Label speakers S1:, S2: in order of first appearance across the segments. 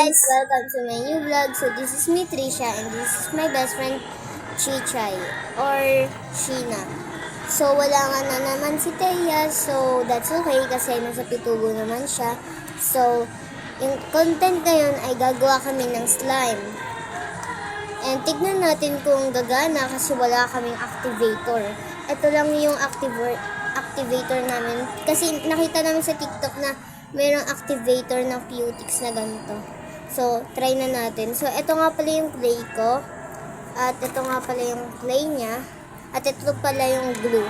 S1: guys! Welcome to my new vlog. So this is me, Trisha, and this is my best friend, Chichay, or Sheena. So wala nga na naman si Teya, so that's okay kasi nasa pitubo naman siya. So, yung content ngayon ay gagawa kami ng slime. And tignan natin kung gagana kasi wala kaming activator. Ito lang yung activator namin. Kasi nakita namin sa TikTok na mayroong activator ng Putix na ganito. So, try na natin. So, ito nga pala yung clay ko. At ito nga pala yung clay niya. At ito pala yung glue.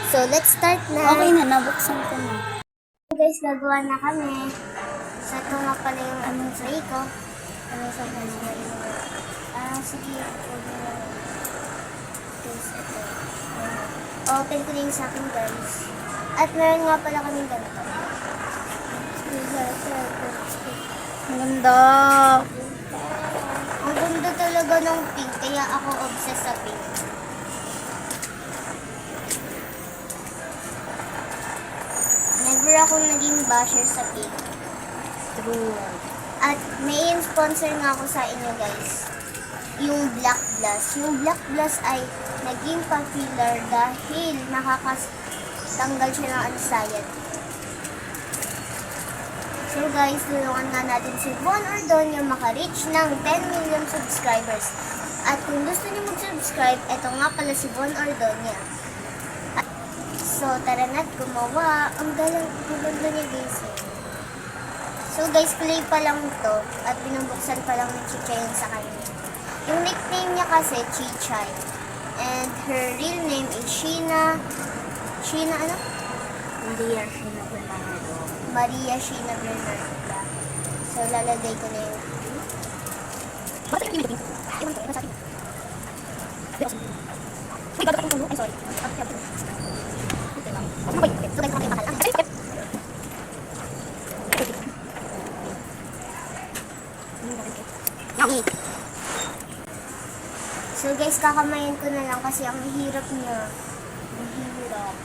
S1: So, let's start na.
S2: Okay na, nabuksan ko na.
S1: So, guys, gagawa na kami. So, ito nga pala yung clay ko. Sa sige. Guys, ito. Open ko din sa akin, guys. At meron nga pala kaming ganito.
S2: Ang ganda.
S1: Ang ganda talaga ng pink, kaya ako obsessed sa pink. Never ako naging basher sa pink.
S2: True.
S1: At may sponsor nga ako sa inyo, guys. Yung Black Blast. Yung Black Blast ay naging popular dahil nakakatanggal siya ng anxiety. So guys, tulungan nga natin si Von Ordonio maka-reach ng 10 million subscribers. At kung gusto niyo mag-subscribe, eto nga pala si Von Ordonio. So tara na't gumawa. Ang ganda niya, guys. So guys, clay pa lang to at binubuksan pa lang ni Chichay sa kanya. Yung nickname niya kasi Chichay. And her real name is Sheena. Sheena ano?
S2: Maria Sheena Bernardo.
S1: Maria Sheena Bernardo. So, lalagay ko na yung
S2: Bakit yung pinipin? Ewan ko, sa akin. Uy, gagawin ko tulo. Ay, sorry. Okay lang. Ano ba yun? So, guys, kami bakal. Ay, okay. Yummy.
S1: So, guys, kakamayin ko na lang kasi ang hirap niya. Ang hirap.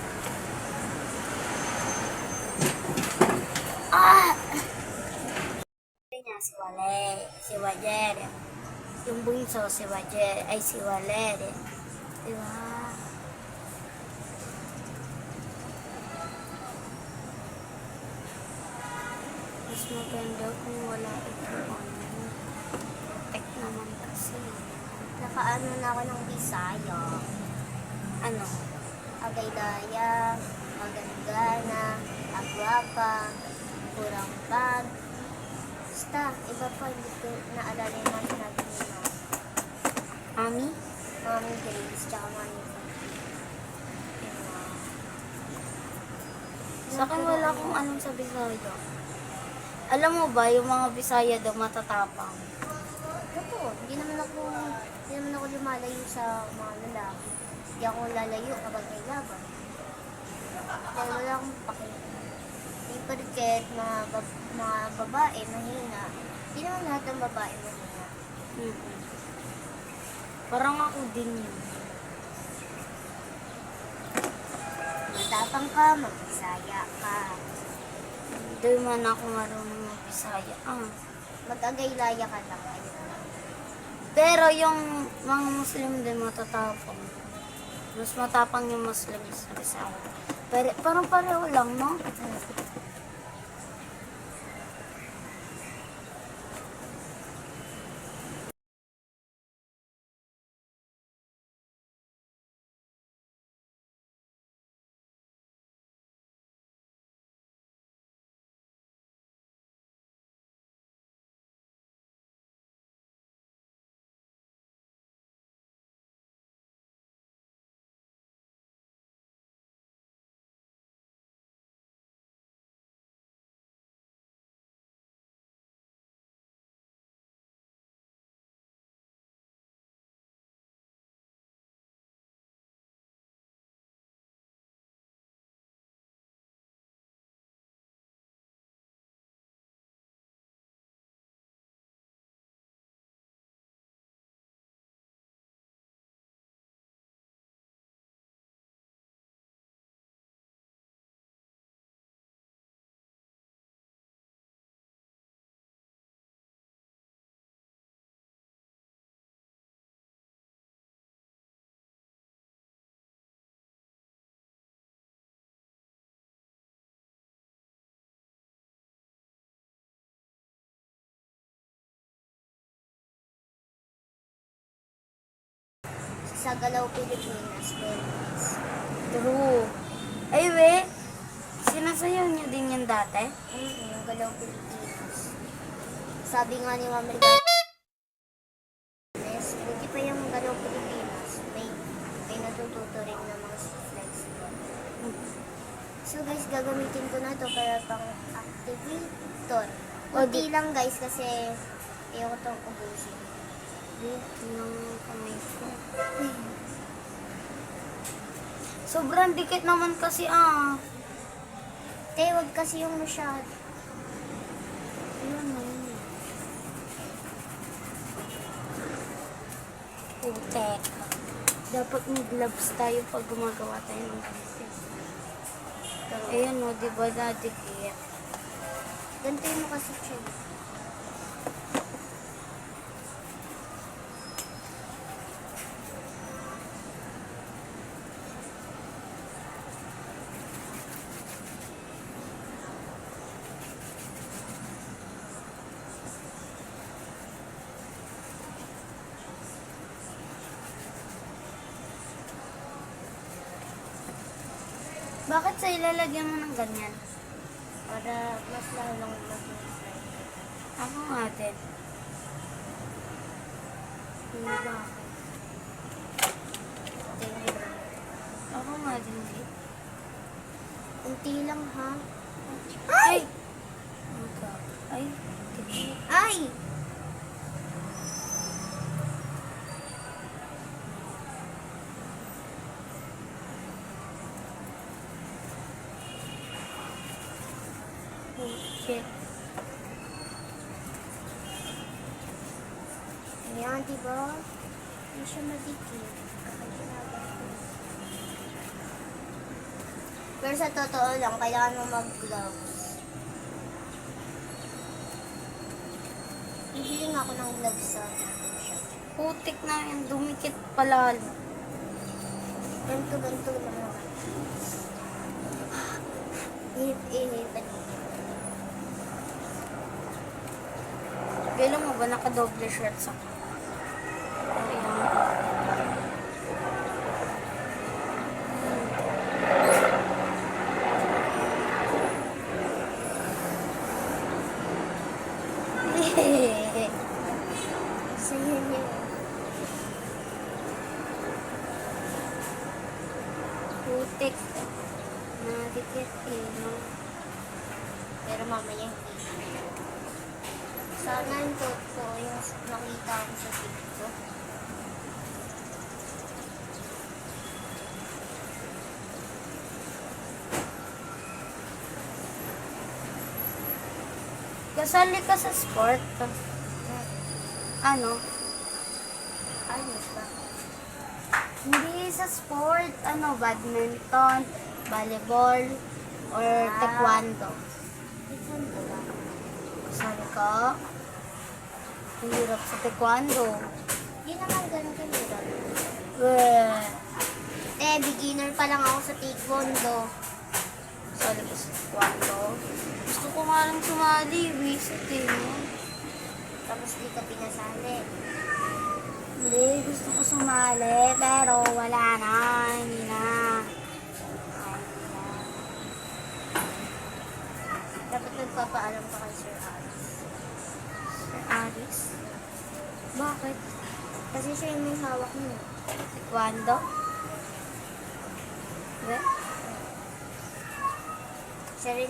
S2: Si Wale, si Wajer. Yung bunso, si Wajer, ay si Waler. Diba? Mas maganda kung wala ito. Tek naman kasi.
S1: Nakaano na ako ng Bisaya.
S2: Ano?
S1: Agay-daya, maganda-gana, agwapa, kurang bag. Basta, iba pa, hindi ko naalala yung mga sinabi nila.
S2: Ami?
S1: Mami Grace, tsaka Mami.
S2: Sa akin wala akong anong sa Bisaya. Alam mo ba, yung mga Bisaya daw matatapang.
S1: Totoo, hindi naman ako lumalayo sa mga lalaki. Hindi ako lalayo kapag may laban. Dahil wala akong pakita. Hindi pa rin kahit mga babae mahina. Hindi naman lahat ng babae mahina.
S2: Mm-hmm. Parang ako din yun.
S1: Matapang ka, magbisaya ka.
S2: Hindi man ako marunong mag-Bisaya.
S1: Mag-agay-laya ka lang.
S2: Pero yung mga Muslim din matatapang. Mas matapang yung Muslim sa Bisaya. Pero parang pareho lang, no?
S1: sa Galaw Pilipinas. Philippines.
S2: True. Ay, we. Sinasayaw niyo din yan dati?
S1: Yung Galaw Pilipinas. Sabi nga ni Ma'am Regardless, buti pa yung Galaw Pilipinas. May natututo rin ng mga flexible. So guys, gagamitin ko na to para pang activator. Kunti lang guys kasi ayoko itong ubusin.
S2: Ng kamay ko. Sobrang dikit naman kasi
S1: Wag kasi yung masyado.
S2: Ayun na yun. Putek. Dapat mag-gloves tayo pag gumagawa tayo ng business. Ayun o, di ba nadikit?
S1: Gantuin mo kasi siya.
S2: Bakit sa ilalagyan mo ng ganyan?
S1: Para mas lalong maging
S2: Ako nga din. Bakit? Ako nga din din.
S1: Kunti lang ha.
S2: Ay! Oh God. Ay! Dikit.
S1: Ay!
S2: Shit.
S1: Ayan, diba? Hindi siya madikit. Pero sa totoo lang, kailangan mo mag-gloves. Bibili nga ako ng gloves sa shop.
S2: Putik na yan. Dumikit palalo.
S1: Ganto lang naman. Ihip-ihip.
S2: Kailan mo ba naka-double shirts ako? Ayan.
S1: Sa'yo niya.
S2: Putik. Nadikit eh, no?
S1: Pero mamaya hindi. Sana yung ko yung nakita ko sa TikTok.
S2: Kasali ka sa sport? Ano?
S1: Ayos ba?
S2: Hindi sa sport. Ano? Badminton, volleyball, or taekwondo.
S1: Taekwondo ba?
S2: Kasali ka? Ang hirap sa taekwondo.
S1: Hindi naman ganun kahirap.
S2: Weh.
S1: Beginner pa lang ako sa taekwondo.
S2: Kasali ka sa taekwondo. Gusto ko nga lang sumali. Visit eh, no?
S1: Tapos di ka pinasali.
S2: Hindi, gusto ko sumali. Pero wala na. Hindi na.
S1: Dapat nagpapaalam pa kay Sir Alex.
S2: Sir Aris? Bakit?
S1: Kasi siya yung may hawak mo.
S2: Taekwondo? Weh?
S1: Siya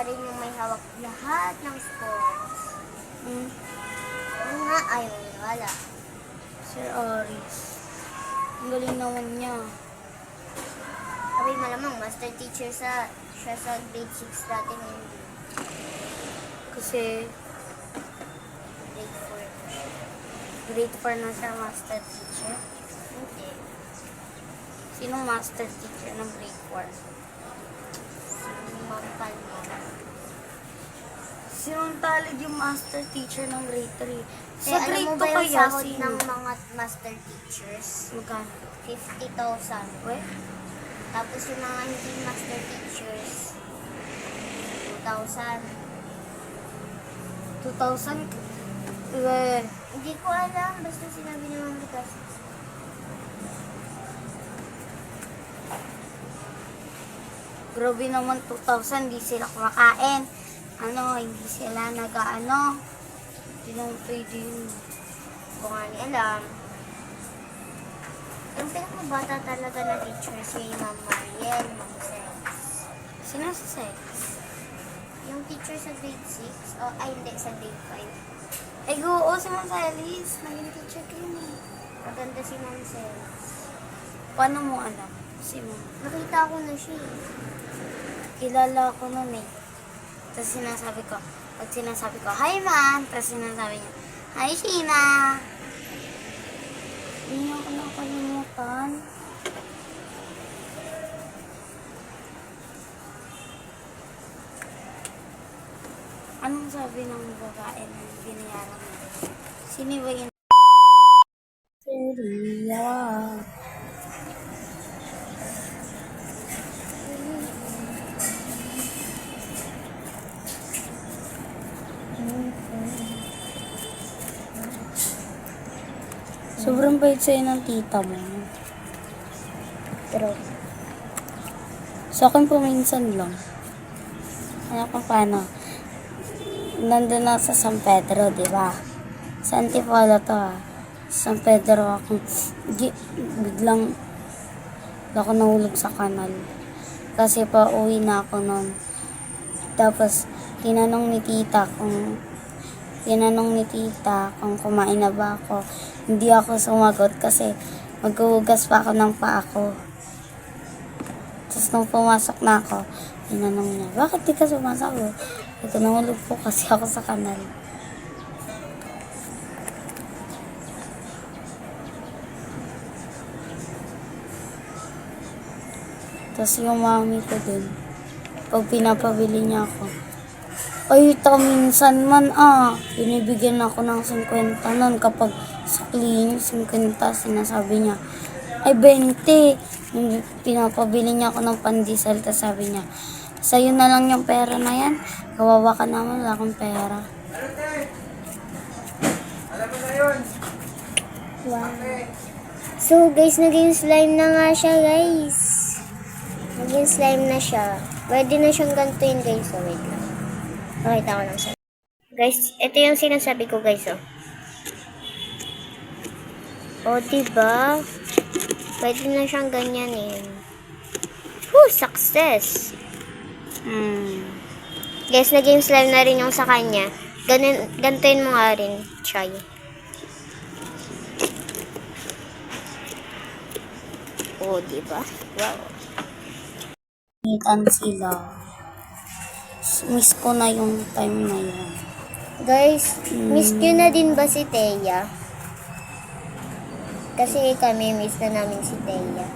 S1: rin yung may hawak lahat ng sports. Ano nga, ayaw niya, wala.
S2: Sir Aris. Ang galing naman niya.
S1: Sabi malamang, master teacher siya sa grade 6 dati ngayon.
S2: Kasi
S1: Grade 4.
S2: grade 4 na siya master teacher.
S1: Hindi.
S2: Sinong master teacher ng grade 4?
S1: Si Ma'am Palma.
S2: Sinong talid yung master teacher ng grade 3?
S1: Sa
S2: Sa
S1: alam
S2: grade
S1: mo
S2: 2
S1: ba yung
S2: kaya
S1: sahod
S2: sino?
S1: ng mga master teachers?
S2: Magkano?
S1: 50,000.
S2: Weh?
S1: Tapos yung mga hindi master teachers, 2,000.
S2: 2,000? Weh.
S1: Hindi ko alam, basta sinabi ni Ma'am Lucas.
S2: Grabe naman 2,000, hindi sila kumakain. Hindi sila Hindi naman pwede yun.
S1: Kung nga ni alam. Yung pinakamabata talaga na teacher si Ma'am Mariel, Ma'am Sex.
S2: Sino si Sex?
S1: Yung teacher sa grade 6, hindi, sa grade 5.
S2: Ay, oo, si Ma'am Salis. Naging teacher ko yun eh.
S1: Maganda si Ma'am Sex.
S2: Paano mo alam? Si Ma'am.
S1: Nakita ko na siya eh.
S2: Kilala ko nun eh. Tapos pag sinasabi ko, hi ma'am, tapos sinasabi niya, hi Sheena. Hindi niya ko nakalimutan. Anong sabi ng babae na binayaran mo? Sino ba yun? Seria. Sobrang bait sa'yo ng tita mo.
S1: Pero,
S2: Sa akin po minsan lang. Ano kung paano? Nandun ako sa San Pedro, di ba? Sa Antipolo to San Pedro ako. Biglang ako nahulog sa kanal. Kasi pa uwi na ako noon. Tapos, tinanong ni tita kung kumain na ba ako. Hindi ako sumagot kasi maghuhugas pa ako ng paa ko. Tapos nung pumasok na ako, tinanong niya, bakit di ka sumasagot? Ito, nahulog po kasi ako sa kanal. Tapos yung mami ko din, pag pinapabili niya ako, ay, ito minsan man binibigyan ako ng 50 nun kapag sa clean, 50, sinasabi niya, ay 20, yung pinapabili niya ako ng pandesal, tapos sabi niya, sa'yo na lang yung pera na yan, kawawa ka naman, wala akong pera.
S1: wow. So guys, naging slime na nga siya guys. Naging slime na siya. Pwede na siyang gantuin guys. So wait lang. Pakita ko lang sa. Guys, ito yung sinasabi ko guys diba? Pwede na siyang ganyanin. Success! Guys, naging slime na rin yung sa kanya. Gantuin mo nga rin, Chay. Diba? Wow.
S2: Nitan sila. Miss ko na yung time na yun.
S1: Guys, miss nyo na din ba si Teya? Kasi kami miss na namin si Teya.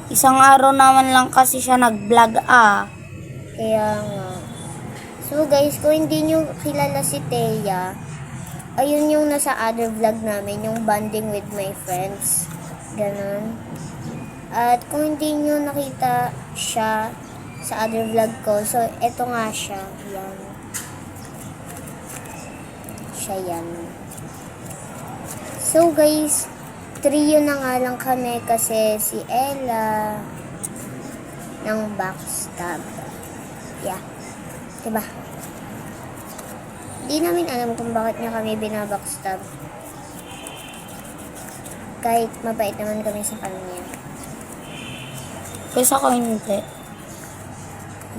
S2: Isang araw naman lang kasi siya nag-vlog
S1: Kaya nga. So guys, kung hindi nyo kilala si Teya, ayun yung nasa other vlog namin, yung bonding with my friends. Ganon. At kung hindi nyo nakita siya sa other vlog ko, so eto nga siya. Yan. Siya yan. So guys, trio na nga lang kami kasi si Ella ng backstab. Yeah. Diba? Di namin alam kung bakit niya kami binabackstab. Kahit mabait naman kami sa kanya.
S2: Kasi ako hindi.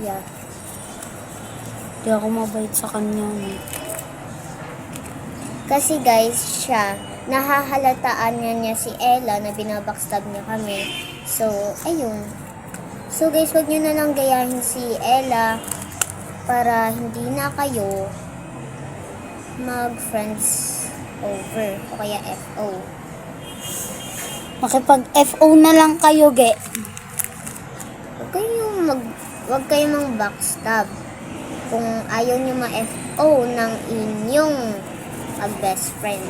S1: Yeah.
S2: Di ako mabait sa kanya.
S1: Kasi guys, siya, nahahalataan niya si Ella na binabackstab niya kami. So, ayun. So guys, wag niyo na lang gayahin si Ella para hindi na kayo mag-friends over o kaya FO.
S2: Makipag-FO na lang kayo, ge.
S1: Wag kayong mag-backstab. Kung ayaw niyo ma-FO ng inyong mag-best friend.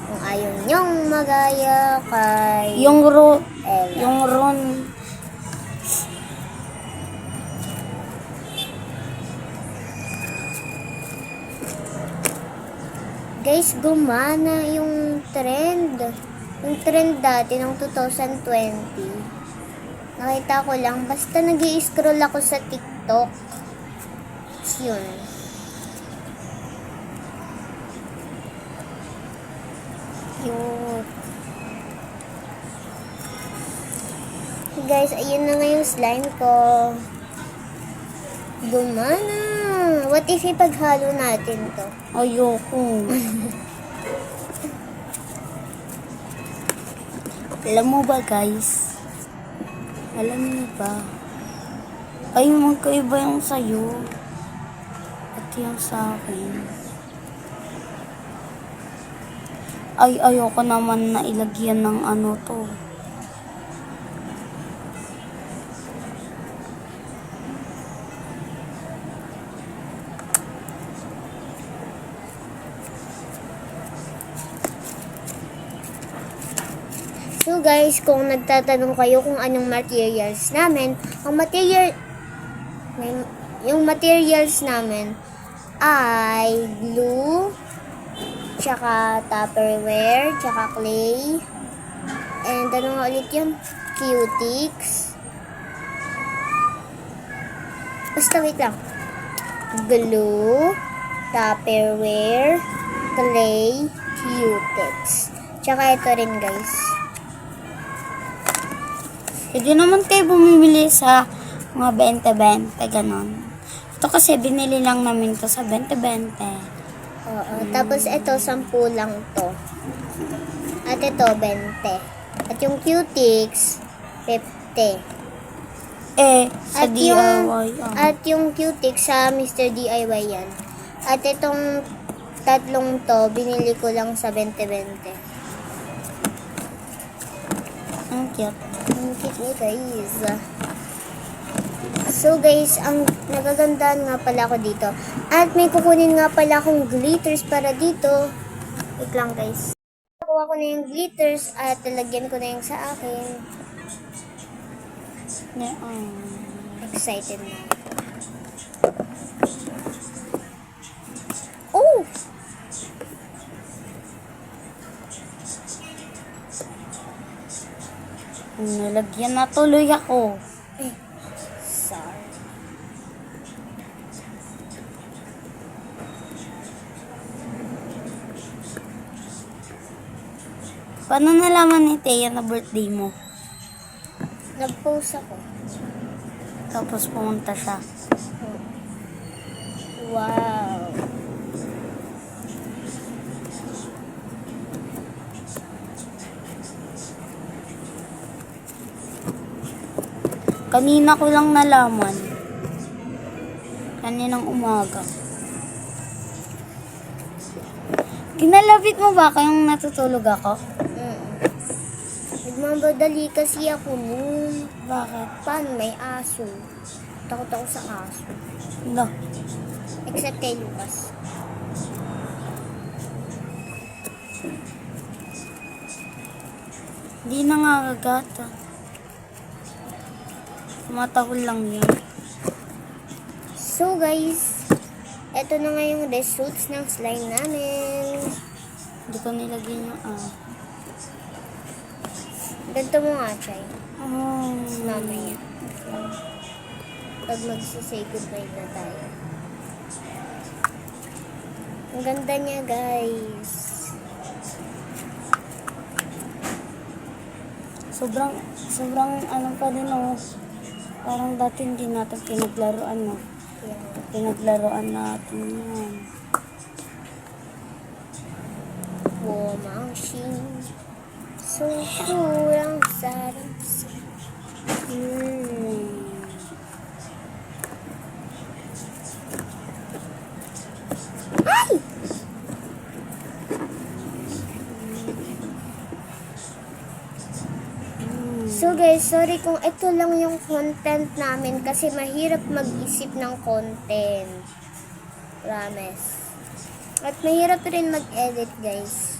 S1: Kung ayaw niyong magaya kay Ella.
S2: Yung Ron,
S1: guys, gumana yung trend. Yung trend dati ng 2020. Nakita ko lang. Basta nag-i-scroll ako sa TikTok. Yun. Cute. Guys, ayun na nga yung slime ko. Gumana. What if ipaghalo natin to?
S2: Ayoko. Alam mo ba guys? Alam niyo ba? Ay, magkaiba yung sa'yo. At yung sa akin. Ay, ayoko naman na ilagyan ng ano to.
S1: So guys, kung nagtatanong kayo kung anong materials namin, yung materials namin ay glue, tsaka Tupperware, tsaka clay, and ano nga ulit yun? Cutix. Basta wait lang. Glue, Tupperware, clay, Cutix. Tsaka ito rin guys.
S2: Pwede naman kayo bumibili sa mga 20-20, ganon. Ito kasi binili lang namin to sa 20-20.
S1: Oo. Tapos ito, 10 lang to. At ito, 20. At yung Cutix, 50.
S2: Sa DIY.
S1: At yung Cutix sa Mr. DIY yan. At itong tatlong to, binili ko lang sa 20-20.
S2: Ang cute.
S1: Ang cute niya guys. So guys, ang nagagandaan nga pala ako dito. At may kukunin nga pala akong glitters para dito. Wait lang guys. Nakuha ko na yung glitters at lalagyan ko na yung sa akin. Excited na ako. Oh!
S2: Nalagyan na tuloy ako.
S1: Sorry.
S2: Paano nalaman ni Thea na birthday mo?
S1: Nag-post ako.
S2: Tapos pumunta siya.
S1: Wow.
S2: Kanina ko lang nalaman. Kaninang umaga. Kinalapit mo ba kayong natutulog ako?
S1: Nagmamadali kasi ako nun.
S2: Bakit?
S1: Paano may aso? Takot ako sa aso.
S2: No.
S1: Except kay Lucas.
S2: Hindi na nga gagata. Matahol lang yun.
S1: So guys, eto na nga yung results ng slime namin.
S2: Hindi ko nilagyan yung
S1: Ganito mo nga, Chay.
S2: Oh.
S1: Mamaya. Pag magsisay goodbye na tayo. Ang ganda niya, guys.
S2: Sobrang ano pa din oh. Parang dati hindi natin pinaglaruan no.
S1: Yan.
S2: Pinaglaruan natin yan.
S1: Womangshing. So, kurang sarap sa... Ay! So guys, sorry kung ito lang yung content namin kasi mahirap mag-isip ng content. Promise. At mahirap rin mag-edit guys.